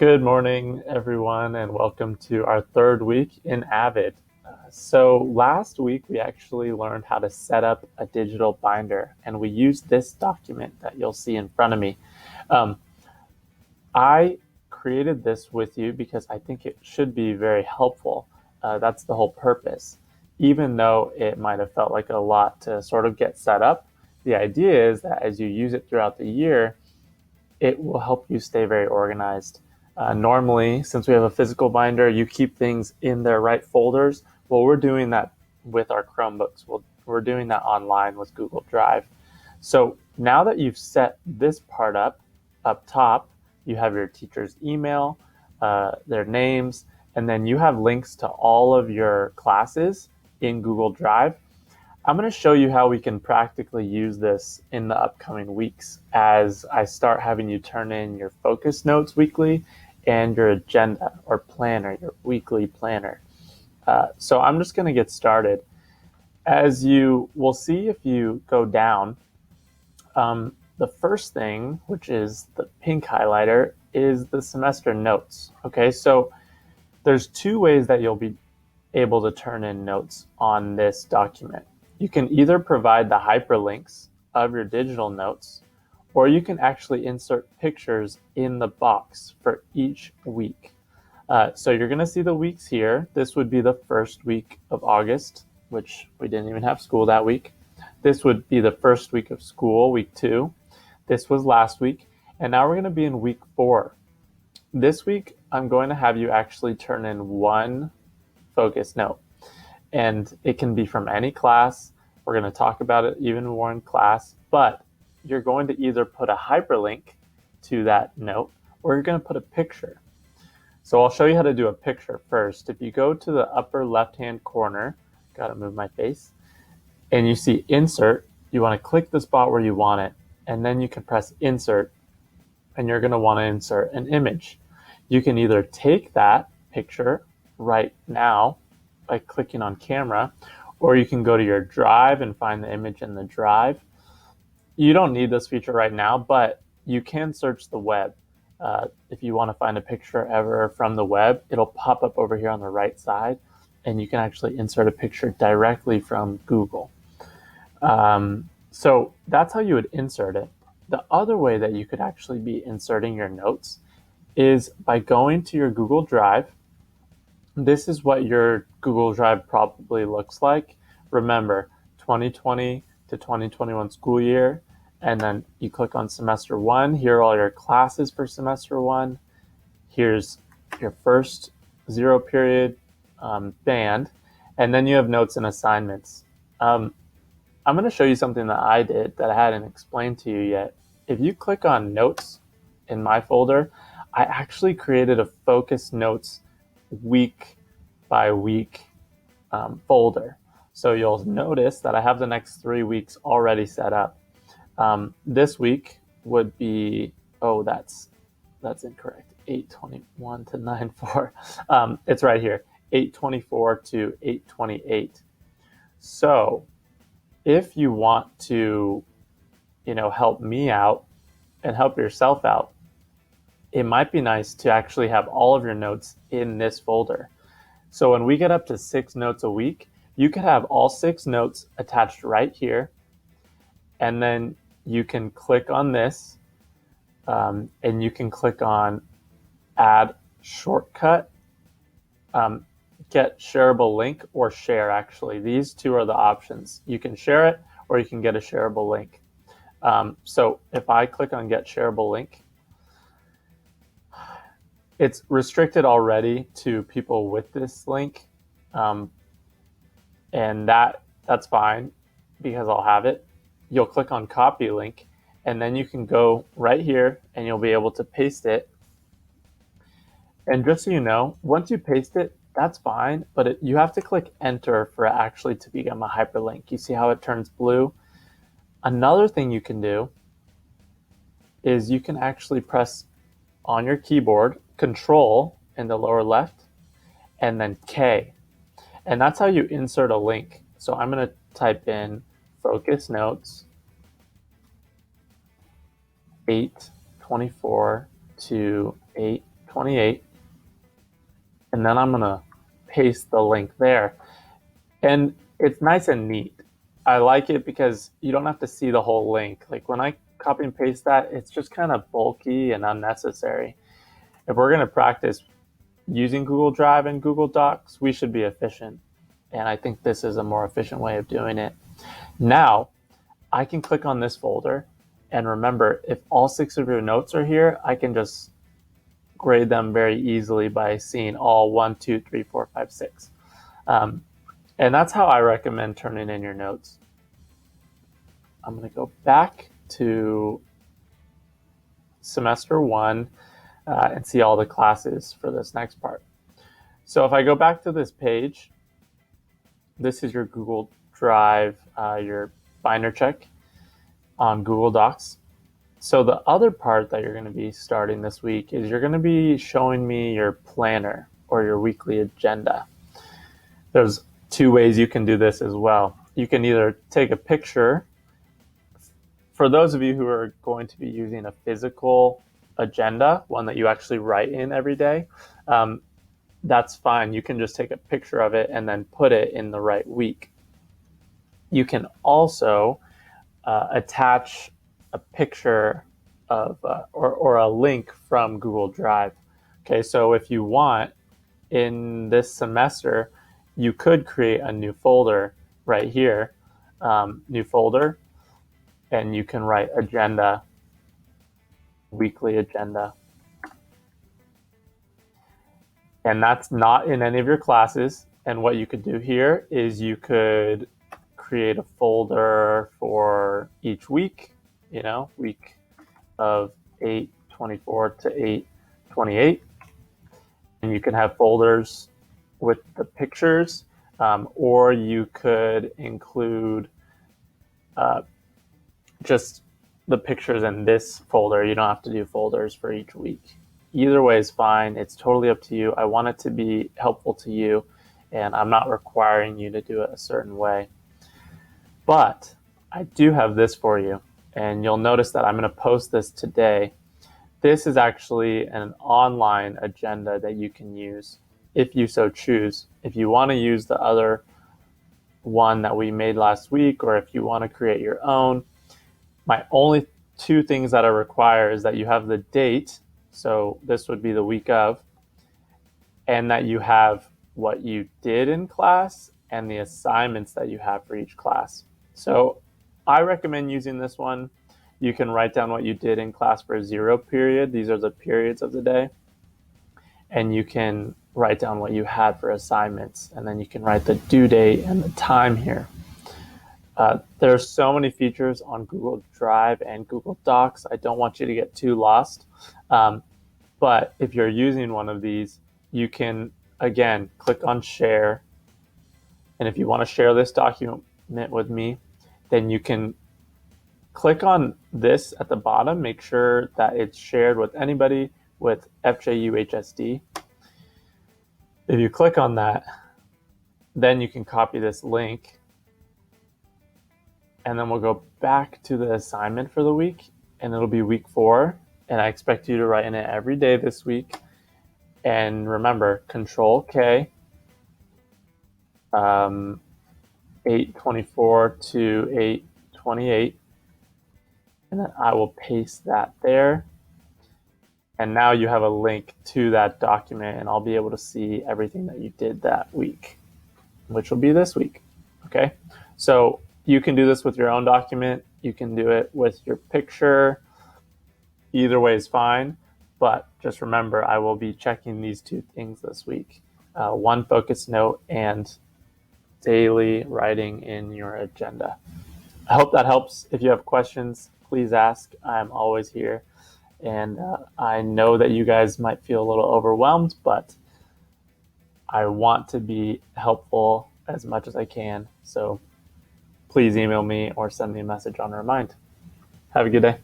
Good morning, everyone, and welcome to our third week in AVID. So last week, we actually learned how to set up a digital binder, and we used this document that you'll see in front of me. Um, I created this with you because I think it should be very helpful. That's the whole purpose. Even though it might have felt like a lot to sort of get set up, the idea is that as you use it throughout the year, it will help you stay very organized. Normally, since we have a physical binder, you keep things in their right folders. Well, we're doing that with our Chromebooks. We're doing that online with Google Drive. So now that you've set this part up top, you have your teacher's email, their names, and then you have links to all of your classes in Google Drive. I'm going to show you how we can practically use this in the upcoming weeks as I start having you turn in your focus notes weekly and your agenda or planner, your weekly planner. So I'm just going to get started. As you will see if you go down, the first thing, which is the pink highlighter, is the semester notes. Okay, so there's two ways that you'll be able to turn in notes on this document. You can either provide the hyperlinks of your digital notes, or you can actually insert pictures in the box for each week. So you're going to see the weeks here. This would be the first week of August, which we didn't even have school that week. This would be the first week of school, week 2. This was last week. And now we're going to be in week 4. This week, I'm going to have you actually turn in one focus note. And it can be from any class. We're going to talk about it even more in class. But you're going to either put a hyperlink to that note, or you're going to put a picture. So I'll show you how to do a picture first. If you go to the upper left-hand corner, got to move my face, and you see insert, you want to click the spot where you want it, and then you can press insert, and you're going to want to insert an image. You can either take that picture right now by clicking on camera, or you can go to your drive and find the image in the drive. You don't need this feature right now, but you can search the web. If you want to find a picture ever from the web, it'll pop up over here on the right side, and you can actually insert a picture directly from Google. So that's how you would insert it. The other way that you could actually be inserting your notes is by going to your Google Drive. This is what your Google Drive probably looks like. Remember, 2020 to 2021 school year, and then you click on semester 1. Here are all your classes for semester 1. Here's your first 0 period band, and then you have notes and assignments. I'm going to show you something that I did that I hadn't explained to you yet. If you click on notes in my folder, I actually created a focus notes week by week folder. So you'll notice that I have the next 3 weeks already set up. This week would be, that's incorrect, 8/21 to 9/4. It's right here, 8/24 to 8/28. So if you want to, help me out and help yourself out, it might be nice to actually have all of your notes in this folder. So when we get up to 6 notes a week, you could have all 6 notes attached right here, and then you can click on this, and you can click on add shortcut, get shareable link, or share. Actually, these two are the options. You can share it, or you can get a shareable link. So if I click on get shareable link, it's restricted already to people with this link, and that's fine because I'll have it. You'll click on copy link, and then you can go right here and you'll be able to paste it. And just so you know, once you paste it, that's fine, but you have to click enter for it actually to become a hyperlink. You see how it turns blue? Another thing you can do is you can actually press on your keyboard Control in the lower left and then K. And that's how you insert a link. So I'm going to type in focus notes 8/24 to 28, and then I'm going to paste the link there. And it's nice and neat. I like it because you don't have to see the whole link. Like when I copy and paste that, it's just kind of bulky and unnecessary. If we're going to practice using Google Drive and Google Docs, we should be efficient. And I think this is a more efficient way of doing it. Now, I can click on this folder. And remember, if all 6 of your notes are here, I can just grade them very easily by seeing all 1, 2, 3, 4, 5, 6. And that's how I recommend turning in your notes. I'm going to go back to semester 1 and see all the classes for this next part. So if I go back to this page, this is your Google Drive, your binder check on Google Docs. So the other part that you're going to be starting this week is you're going to be showing me your planner or your weekly agenda. There's 2 ways you can do this as well. You can either take a picture. For those of you who are going to be using a physical agenda, one that you actually write in every day, that's fine. You can just take a picture of it and then put it in the right week. You can also attach a picture of or a link from Google Drive. Okay, so if you want, in this semester, you could create a new folder right here, new folder, and you can write agenda, weekly agenda. And that's not in any of your classes. And what you could do here is you could create a folder for each week, week of 8/24 to 8/28. And you can have folders with the pictures, or you could include just the pictures in this folder. You don't have to do folders for each week. Either way is fine. It's totally up to you. I want it to be helpful to you, and I'm not requiring you to do it a certain way. But I do have this for you, and you'll notice that I'm going to post this today. This is actually an online agenda that you can use if you so choose. If you want to use the other one that we made last week, or if you want to create your own, my only 2 things that I require is that you have the date, so this would be the week of, and that you have what you did in class and the assignments that you have for each class. So I recommend using this one. You can write down what you did in class for 0 period. These are the periods of the day. And you can write down what you had for assignments, and then you can write the due date and the time here. There are so many features on Google Drive and Google Docs. I don't want you to get too lost. But if you're using one of these, you can, again, click on share. And if you want to share this document with me, then you can click on this at the bottom. Make sure that it's shared with anybody with FJU-HSD. If you click on that, then you can copy this link. And then we'll go back to the assignment for the week, and it'll be week 4. And I expect you to write in it every day this week. And remember, Control K, 8/24 to 8/28. And then I will paste that there. And now you have a link to that document, and I'll be able to see everything that you did that week, which will be this week. Okay, so you can do this with your own document. You can do it with your picture. Either way is fine, but just remember, I will be checking these 2 things this week. 1 focus note and daily writing in your agenda. I hope that helps. If you have questions, please ask. I'm always here. And I know that you guys might feel a little overwhelmed, but I want to be helpful as much as I can. So please email me or send me a message on Remind. Have a good day.